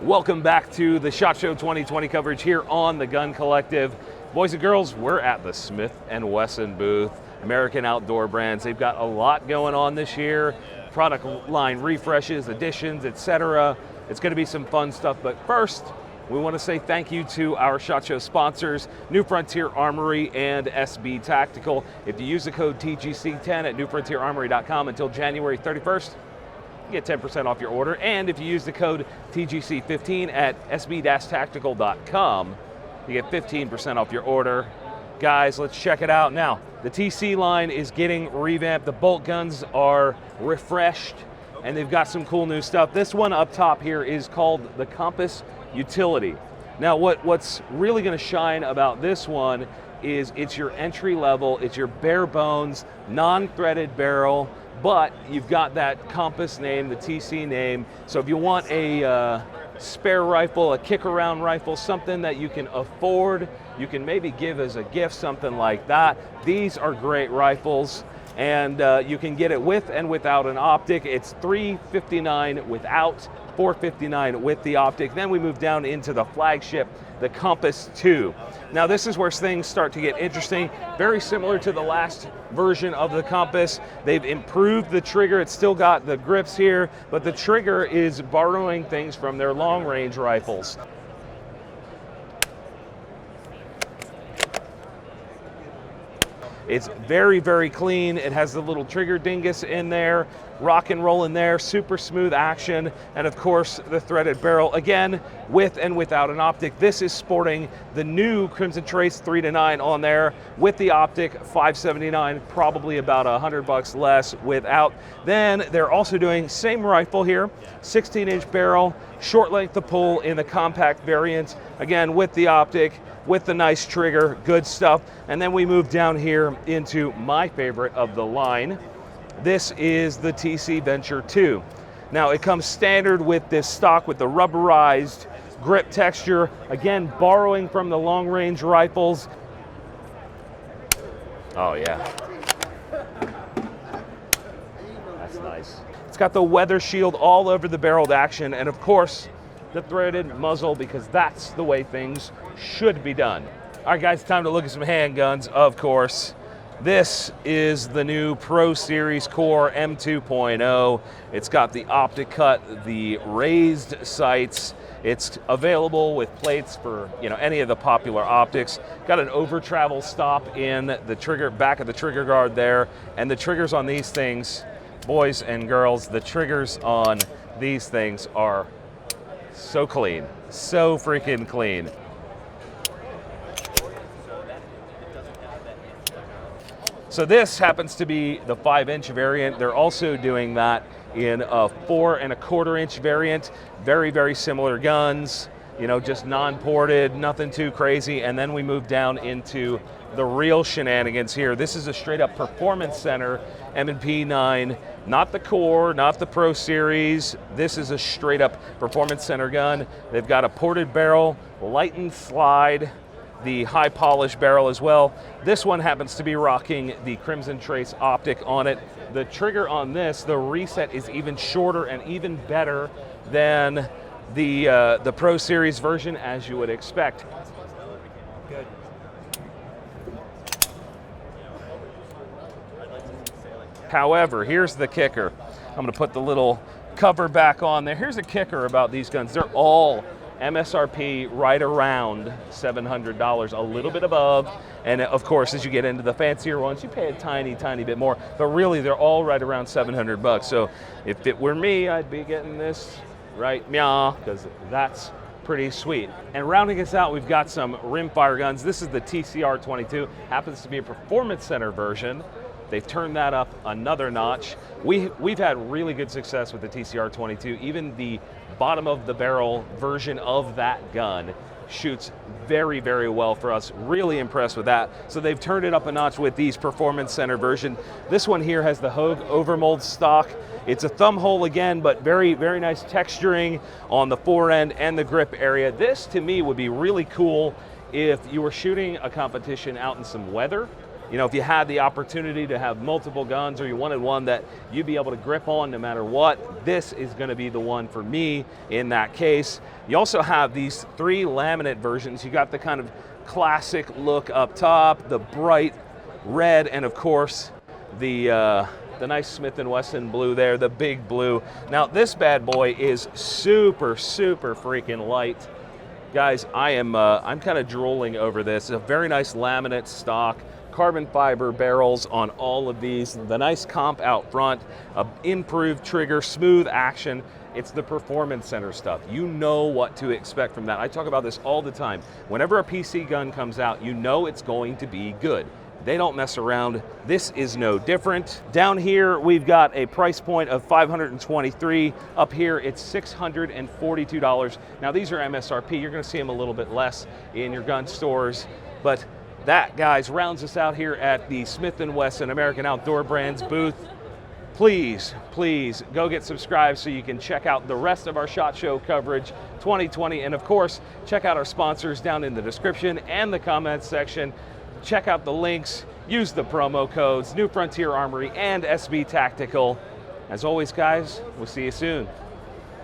Welcome back to the SHOT Show 2020 coverage here on the Gun Collective. Boys and girls, we're at the Smith Wesson booth, American Outdoor Brands. They've got a lot going on this year, product line refreshes, additions, etc. It's going to be some fun stuff, but first, we want to say thank you to our SHOT Show sponsors, New Frontier Armory and SB Tactical. If you use the code TGC10 at newfrontierarmory.com until January 31st, you get 10% off your order. And if you use the code TGC15 at sb-tactical.com, you get 15% off your order. Guys, let's check it out. Now, the TC line is getting revamped. The bolt guns are refreshed, and they've got some cool new stuff. This one up top here is called the Compass Utility. Now, what's really going to shine about this one is it's your entry level, it's your bare bones, non-threaded barrel, but you've got that Compass name, the TC name. So if you want a spare rifle, a kick-around rifle, something that you can afford, you can maybe give as a gift, something like that. These are great rifles, and you can get it with and without an optic. It's $359 without, $459 with the optic. Then we move down into the flagship, the Compass 2. Now this is where things start to get interesting. Very similar to the last version of the Compass. They've improved the trigger. It's still got the grips here, but the trigger is borrowing things from their long-range rifles. It's very, very clean. It has the little trigger dingus in there, rock and roll in there, super smooth action, and of course the threaded barrel, again, with and without an optic. This is sporting the new Crimson Trace 3-9 on there. With the optic, $579, probably about $100 less without. Then they're also doing same rifle here, 16-inch barrel, short length of pull in the compact variant, again with the optic, with the nice trigger, good stuff. And then we move down here into my favorite of the line. This is the TC Venture 2. Now it comes standard with this stock with the rubberized grip texture, again borrowing from the long-range rifles. Oh yeah. That's nice. It's got the weather shield all over the barreled action, and of course, the threaded muzzle, because that's the way things should be done. All right, guys, time to look at some handguns, of course. This is the new Pro Series Core M2.0. It's got the optic cut, the raised sights. It's available with plates for any of the popular optics. Got an over travel stop in the trigger, back of the trigger guard there, and the triggers on these things, boys and girls, the triggers on these things are so clean, so freaking clean. So this happens to be the 5-inch variant. They're also doing that in a 4 1/4-inch variant. Very, very similar guns, just non-ported, nothing too crazy. And then we move down into the real shenanigans here. This is a straight up performance center M&P 9, not the Core, not the Pro Series. This is a straight up performance center gun. They've got a ported barrel, lightened slide, the high polished barrel as well. This one happens to be rocking the Crimson Trace optic on it. The trigger on this, the reset is even shorter and even better than the Pro Series version, as you would expect. Good. However, here's the kicker. I'm going to put the little cover back on there. Here's a kicker about these guns. They're all MSRP right around $700, a little bit above. And of course, as you get into the fancier ones, you pay a tiny, tiny bit more. But really, they're all right around $700. So if it were me, I'd be getting this right meow, because that's pretty sweet. And rounding us out, we've got some Rimfire guns. This is the TCR-22, happens to be a performance center version. They've turned that up another notch. We've had really good success with the TCR-22. Even the bottom of the barrel version of that gun shoots very, very well for us. Really impressed with that. So they've turned it up a notch with these performance center version. This one here has the Hogue overmold stock. It's a thumb hole again, but very, very nice texturing on the fore end and the grip area. This to me would be really cool if you were shooting a competition out in some weather You know, if you had the opportunity to have multiple guns, or you wanted one that you'd be able to grip on no matter what, this is going to be the one for me in that case. You also have these 3 laminate versions. You got the kind of classic look up top, the bright red, and of course the nice Smith & Wesson blue there, the big blue. Now this bad boy is super freaking light. Guys, I'm kind of drooling over this. A very nice laminate stock, carbon fiber barrels on all of these, the nice comp out front, improved trigger, smooth action. It's the Performance Center stuff. You know what to expect from that. I talk about this all the time. Whenever a PC gun comes out, you know it's going to be good. They don't mess around. This is no different. Down here, we've got a price point of $523. Up here, it's $642. Now, these are MSRP. You're gonna see them a little bit less in your gun stores, but that, guys, rounds us out here at the Smith & Wesson American Outdoor Brands booth. Please go get subscribed so you can check out the rest of our SHOT Show coverage 2020. And of course, check out our sponsors down in the description and the comments section. Check out the links, use the promo codes, New Frontier Armory and SB Tactical. As always, guys, we'll see you soon.